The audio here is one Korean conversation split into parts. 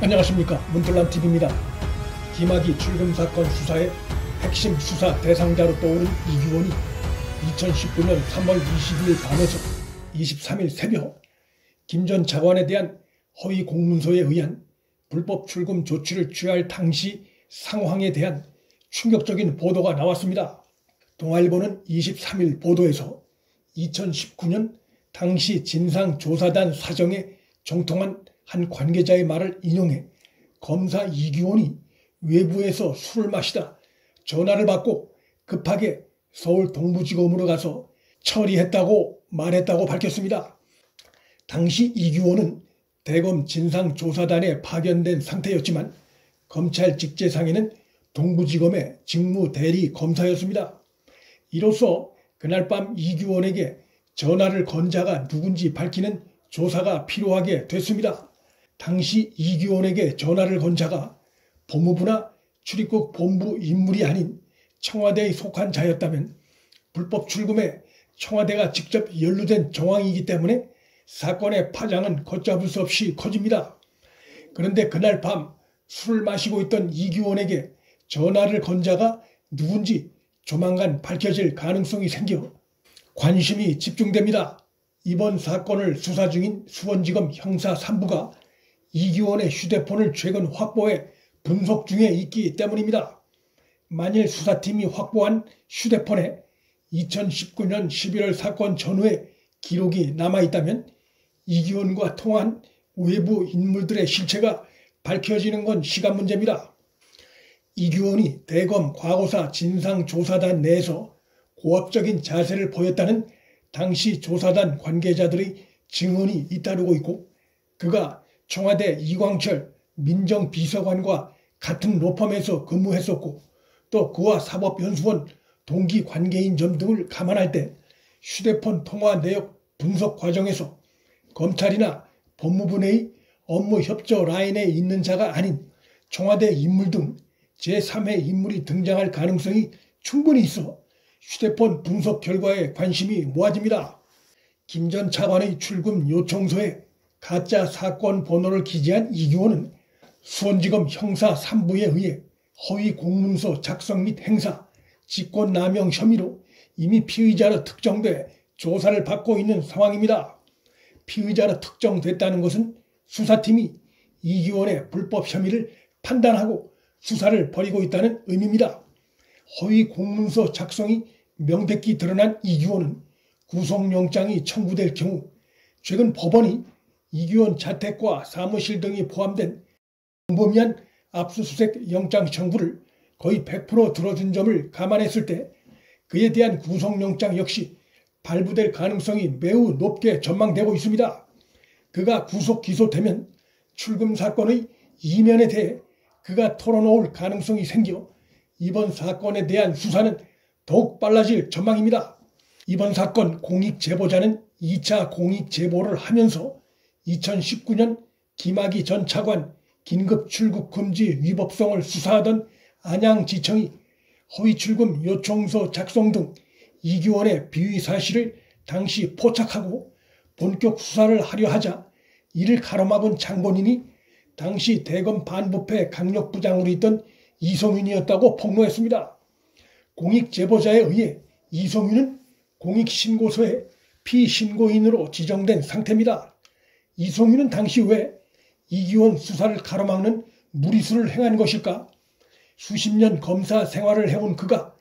안녕하십니까, 문돌남TV입니다. 김학의 출금 사건 수사의 핵심 수사 대상자로 떠오른 이규원이 2019년 3월 22일 밤에서 23일 새벽 김 전 차관에 대한 허위 공문서에 의한 불법 출금 조치를 취할 당시 상황에 대한 충격적인 보도가 나왔습니다. 동아일보는 23일 보도에서 2019년 당시 진상조사단 사정에 정통한 한 관계자의 말을 인용해 검사 이규원이 외부에서 술을 마시다 전화를 받고 급하게 서울 동부지검으로 가서 처리했다고 말했다고 밝혔습니다. 당시 이규원은 대검 진상조사단에 파견된 상태였지만 검찰 직제상에는 동부지검의 직무대리 검사였습니다. 이로써 그날 밤 이규원에게 전화를 건 자가 누군지 밝히는 조사가 필요하게 됐습니다. 당시 이규원에게 전화를 건 자가 법무부나 출입국 본부 인물이 아닌 청와대에 속한 자였다면 불법 출금에 청와대가 직접 연루된 정황이기 때문에 사건의 파장은 걷잡을 수 없이 커집니다. 그런데 그날 밤 술을 마시고 있던 이규원에게 전화를 건 자가 누군지 조만간 밝혀질 가능성이 생겨 관심이 집중됩니다. 이번 사건을 수사 중인 수원지검 형사 3부가 이규원의 휴대폰을 최근 확보해 분석 중에 있기 때문입니다. 만일 수사팀이 확보한 휴대폰에 2019년 11월 사건 전후의 기록이 남아있다면 이규원과 통한 외부 인물들의 실체가 밝혀지는 건 시간 문제입니다. 이규원이 대검 과거사 진상조사단 내에서 고압적인 자세를 보였다는 당시 조사단 관계자들의 증언이 잇따르고 있고, 그가 청와대 이광철 민정비서관과 같은 로펌에서 근무했었고, 또 그와 사법연수원 동기 관계인 점 등을 감안할 때 휴대폰 통화 내역 분석 과정에서 검찰이나 법무부 내의 업무 협조 라인에 있는 자가 아닌 청와대 인물 등 제3의 인물이 등장할 가능성이 충분히 있어 휴대폰 분석 결과에 관심이 모아집니다. 김 전 차관의 출금 요청서에 가짜 사건 번호를 기재한 이규원은 수원지검 형사 3부에 의해 허위 공문서 작성 및 행사, 직권남용 혐의로 이미 피의자로 특정돼 조사를 받고 있는 상황입니다. 피의자로 특정됐다는 것은 수사팀이 이규원의 불법 혐의를 판단하고 수사를 벌이고 있다는 의미입니다. 허위 공문서 작성이 명백히 드러난 이규원은 구속영장이 청구될 경우 최근 법원이 이규원 자택과 사무실 등이 포함된 광범위한 압수수색 영장 청구를 거의 100% 들어준 점을 감안했을 때 그에 대한 구속영장 역시 발부될 가능성이 매우 높게 전망되고 있습니다. 그가 구속 기소되면 출금 사건의 이면에 대해 그가 털어놓을 가능성이 생겨 이번 사건에 대한 수사는 더욱 빨라질 전망입니다. 이번 사건 공익제보자는 2차 공익제보를 하면서 2019년 김학의 전 차관 긴급 출국 금지 위법성을 수사하던 안양지청이 허위 출금 요청서 작성 등 이규원의 비위 사실을 당시 포착하고 본격 수사를 하려 하자 이를 가로막은 장본인이 당시 대검 반부패 강력부장으로 있던 이성윤이었다고 폭로했습니다. 공익제보자에 의해 이성윤은 공익신고서에 피신고인으로 지정된 상태입니다. 이성윤은 당시 왜 이규원 수사를 가로막는 무리수를 행한 것일까? 수십 년 검사 생활을 해온 그가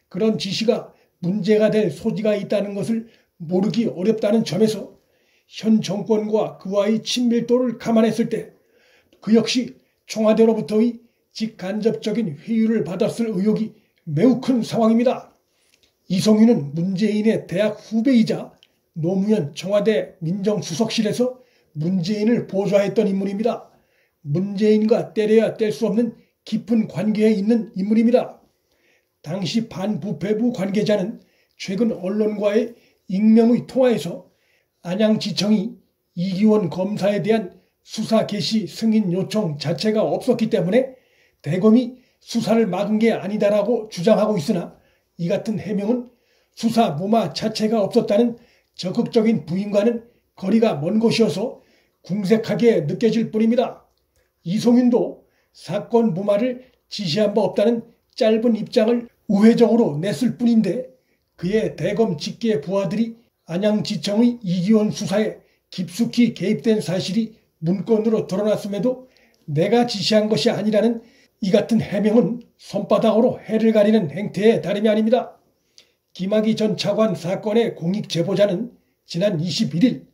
그런 지시가 문제가 될 소지가 있다는 것을 모르기 어렵다는 점에서 현 정권과 그와의 친밀도를 감안했을 때 그 역시 청와대로부터의 직간접적인 회유를 받았을 의혹이 매우 큰 상황입니다. 이성윤은 문재인의 대학 후배이자 노무현 청와대 민정수석실에서 문재인을 보좌했던 인물입니다. 문재인과 떼려야 뗄 수 없는 깊은 관계에 있는 인물입니다. 당시 반부패부 관계자는 최근 언론과의 익명의 통화에서 안양지청이 이규원 검사에 대한 수사 개시 승인 요청 자체가 없었기 때문에 대검이 수사를 막은 게 아니다라고 주장하고 있으나 이 같은 해명은 수사 무마 자체가 없었다는 적극적인 부인과는 거리가 먼 것이어서 궁색하게 느껴질 뿐입니다. 이송윤도 사건 무마를 지시한 바 없다는 짧은 입장을 우회적으로 냈을 뿐인데 그의 대검 직계 부하들이 안양지청의 이기원 수사에 깊숙이 개입된 사실이 문건으로 드러났음에도 내가 지시한 것이 아니라는 이 같은 해명은 손바닥으로 해를 가리는 행태에 다름이 아닙니다. 김학의 전 차관 사건의 공익 제보자는 지난 21일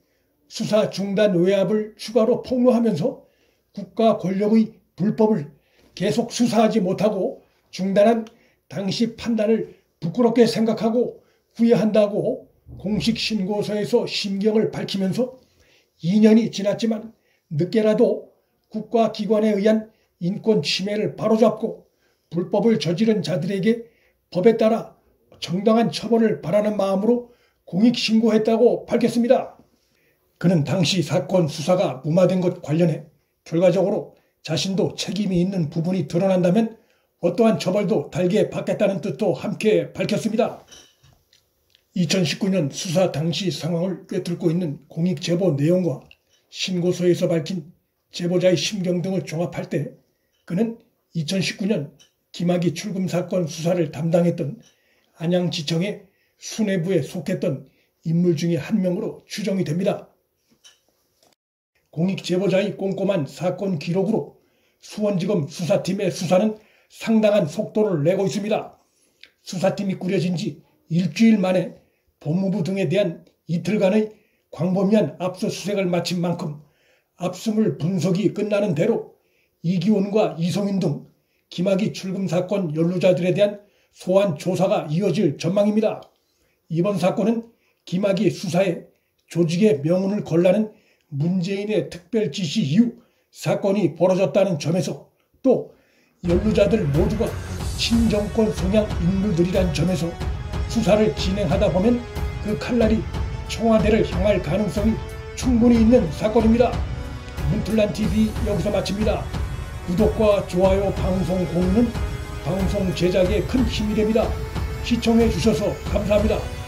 수사 중단 외압을 추가로 폭로하면서 국가 권력의 불법을 계속 수사하지 못하고 중단한 당시 판단을 부끄럽게 생각하고 후회한다고 공식 신고서에서 심경을 밝히면서 2년이 지났지만 늦게라도 국가기관에 의한 인권 침해를 바로잡고 불법을 저지른 자들에게 법에 따라 정당한 처벌을 바라는 마음으로 공익신고했다고 밝혔습니다. 그는 당시 사건 수사가 무마된 것 관련해 결과적으로 자신도 책임이 있는 부분이 드러난다면 어떠한 처벌도 달게 받겠다는 뜻도 함께 밝혔습니다. 2019년 수사 당시 상황을 꿰뚫고 있는 공익제보 내용과 신고서에서 밝힌 제보자의 심경 등을 종합할 때 그는 2019년 김학의 출금 사건 수사를 담당했던 안양지청의 수뇌부에 속했던 인물 중에 한 명으로 추정이 됩니다. 공익제보자의 꼼꼼한 사건 기록으로 수원지검 수사팀의 수사는 상당한 속도를 내고 있습니다. 수사팀이 꾸려진 지 일주일 만에 법무부 등에 대한 이틀간의 광범위한 압수수색을 마친 만큼 압수물 분석이 끝나는 대로 이기원과 이송윤 등 김학의 출금 사건 연루자들에 대한 소환 조사가 이어질 전망입니다. 이번 사건은 김학의 수사에 조직의 명운을 걸라는 문재인의 특별 지시 이후 사건이 벌어졌다는 점에서 또 연루자들 모두가 친정권 성향 인물들이란 점에서 수사를 진행하다 보면 그 칼날이 청와대를 향할 가능성이 충분히 있는 사건입니다. 문틀란TV 여기서 마칩니다. 구독과 좋아요, 방송 공유는 방송 제작에 큰 힘이 됩니다. 시청해 주셔서 감사합니다.